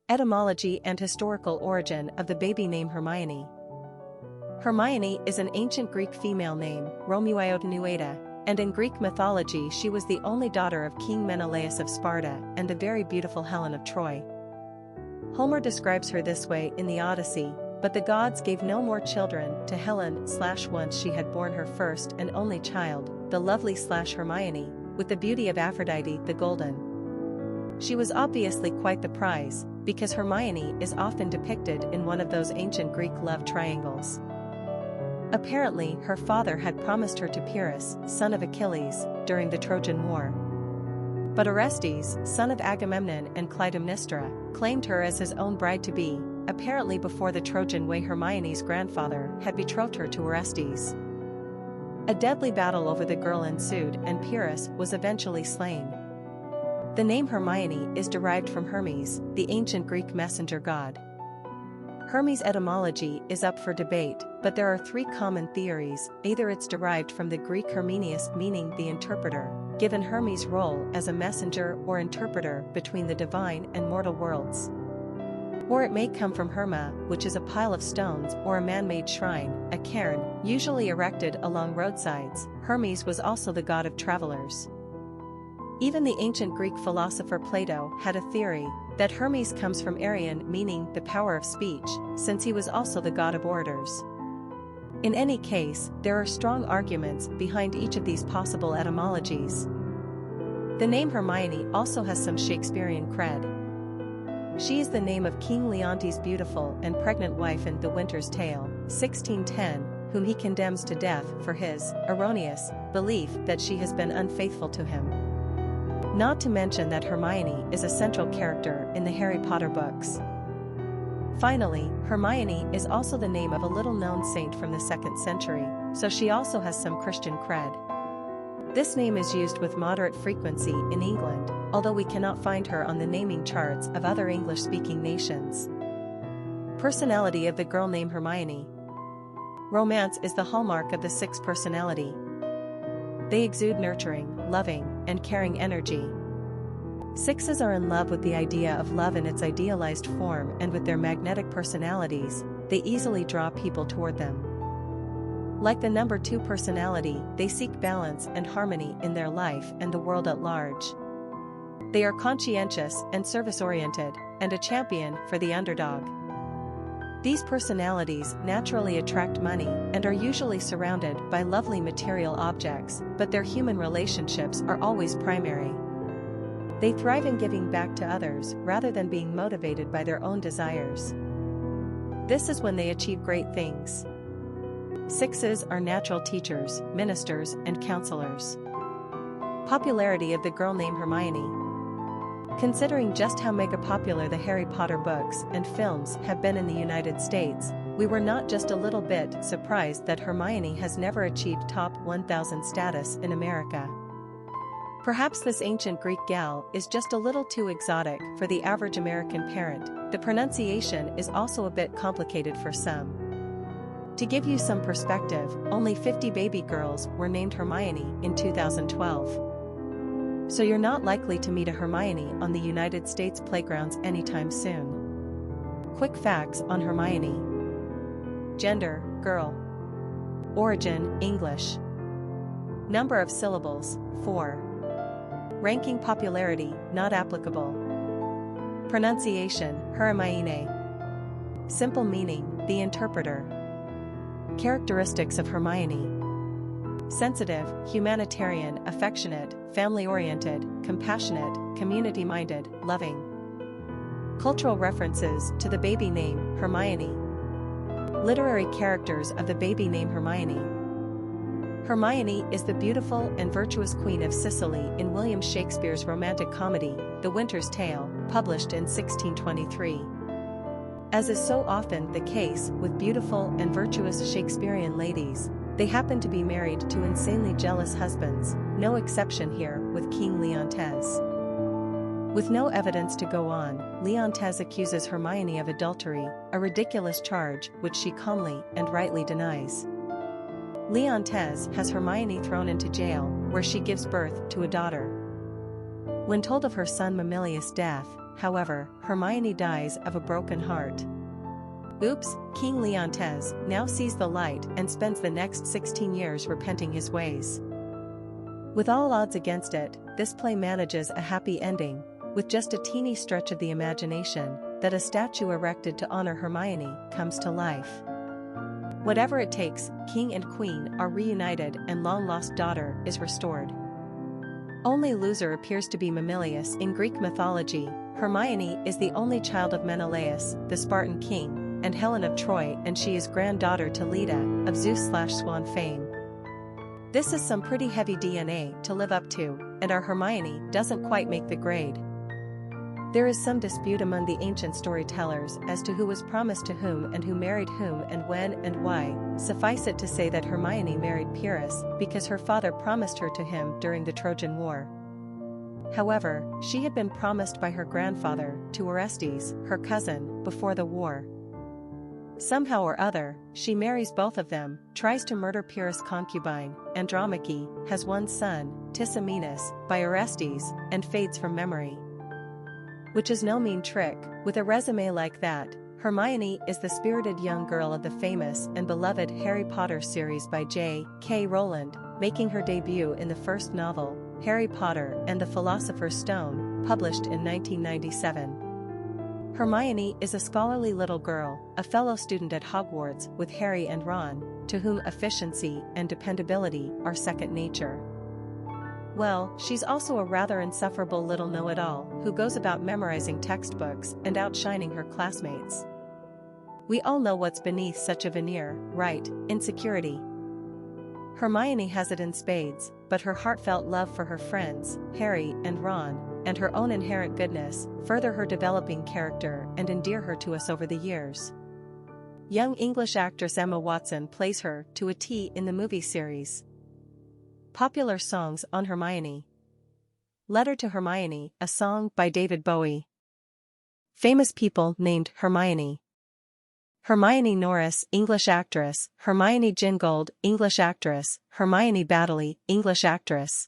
Etymology and historical origin of the baby name Hermione. Hermione is an ancient Greek female name, Αιρμιόνη, and in Greek mythology she was the only daughter of King Menelaus of Sparta and the very beautiful Helen of Troy. Homer describes her this way in the Odyssey, but the gods gave no more children to Helen/once she had borne her first and only child, the lovely/Hermione, with the beauty of Aphrodite the Golden. She was obviously quite the prize, because Hermione is often depicted in one of those ancient Greek love triangles. Apparently, her father had promised her to Pyrrhus, son of Achilles, during the Trojan War. But Orestes, son of Agamemnon and Clytemnestra, claimed her as his own bride-to-be, apparently before the Trojan War. Hermione's grandfather had betrothed her to Orestes. A deadly battle over the girl ensued and Pyrrhus was eventually slain. The name Hermione is derived from Hermes, the ancient Greek messenger god. Hermes' etymology is up for debate, but there are three common theories. Either it's derived from the Greek Hermenius, meaning the interpreter, given Hermes' role as a messenger or interpreter between the divine and mortal worlds. Or it may come from Herma, which is a pile of stones or a man-made shrine, a cairn, usually erected along roadsides. Hermes was also the god of travelers. Even the ancient Greek philosopher Plato had a theory that Hermes comes from Arian, meaning the power of speech, since he was also the god of orators. In any case, there are strong arguments behind each of these possible etymologies. The name Hermione also has some Shakespearean cred. She is the name of King Leontes' beautiful and pregnant wife in The Winter's Tale, 1610, whom he condemns to death for his erroneous belief that she has been unfaithful to him. Not to mention that Hermione is a central character in the Harry Potter books. Finally, Hermione is also the name of a little-known saint from the 2nd century, so she also has some Christian cred. This name is used with moderate frequency in England, although we cannot find her on the naming charts of other English-speaking nations. Personality of the girl named Hermione. Romance is the hallmark of the Six personality. They exude nurturing, loving, and caring energy. Sixes are in love with the idea of love in its idealized form, and with their magnetic personalities, they easily draw people toward them. Like the number 2 personality, they seek balance and harmony in their life and the world at large. They are conscientious and service-oriented, and a champion for the underdog. These personalities naturally attract money and are usually surrounded by lovely material objects, but their human relationships are always primary. They thrive in giving back to others rather than being motivated by their own desires. This is when they achieve great things. Sixes are natural teachers, ministers, and counselors. Popularity of the girl named Hermione. Considering just how mega popular the Harry Potter books and films have been in the United States, we were not just a little bit surprised that Hermione has never achieved top 1,000 status in America. Perhaps this ancient Greek gal is just a little too exotic for the average American parent. The pronunciation is also a bit complicated for some. To give you some perspective, only 50 baby girls were named Hermione in 2012. So you're not likely to meet a Hermione on the United States playgrounds anytime soon. Quick facts on Hermione. Gender, girl. Origin, English. Number of syllables, 4. Ranking popularity, not applicable. Pronunciation, Hermione. Simple meaning, the interpreter. Characteristics of Hermione. Sensitive, humanitarian, affectionate, family-oriented, compassionate, community-minded, loving. Cultural references to the baby name, Hermione. Literary characters of the baby name Hermione. Hermione is the beautiful and virtuous Queen of Sicily in William Shakespeare's romantic comedy, The Winter's Tale, published in 1623. As is so often the case with beautiful and virtuous Shakespearean ladies, they happen to be married to insanely jealous husbands, no exception here with King Leontes. With no evidence to go on, Leontes accuses Hermione of adultery, a ridiculous charge which she calmly and rightly denies. Leontes has Hermione thrown into jail, where she gives birth to a daughter. When told of her son Menelaus' death, however, Hermione dies of a broken heart. Oops, King Leontes now sees the light and spends the next 16 years repenting his ways. With all odds against it, this play manages a happy ending, with just a teeny stretch of the imagination, that a statue erected to honor Hermione comes to life. Whatever it takes, king and queen are reunited and long-lost daughter is restored. Only loser appears to be Menelaus in Greek mythology. Hermione is the only child of Menelaus, the Spartan king, and Helen of Troy, and she is granddaughter to Leda, of Zeus/Swan fame. This is some pretty heavy DNA to live up to, and our Hermione doesn't quite make the grade. There is some dispute among the ancient storytellers as to who was promised to whom and who married whom and when and why. Suffice it to say that Hermione married Pyrrhus because her father promised her to him during the Trojan War. However, she had been promised by her grandfather to Orestes, her cousin, before the war. Somehow or other, she marries both of them, tries to murder Pyrrhus' concubine, Andromache, has one son, Tisamenus, by Orestes, and fades from memory. Which is no mean trick. With a resume like that, Hermione is the spirited young girl of the famous and beloved Harry Potter series by J.K. Rowling, making her debut in the first novel, Harry Potter and the Philosopher's Stone, published in 1997. Hermione is a scholarly little girl, a fellow student at Hogwarts with Harry and Ron, to whom efficiency and dependability are second nature. Well, she's also a rather insufferable little know-it-all who goes about memorizing textbooks and outshining her classmates. We all know what's beneath such a veneer, right? Insecurity. Hermione has it in spades, but her heartfelt love for her friends, Harry and Ron, and her own inherent goodness, further her developing character and endear her to us over the years. Young English actress Emma Watson plays her to a T in the movie series. Popular songs on Hermione. Letter to Hermione, a song by David Bowie. Famous people named Hermione. Hermione Norris, English actress. Hermione Gingold, English actress. Hermione Baddeley, English actress.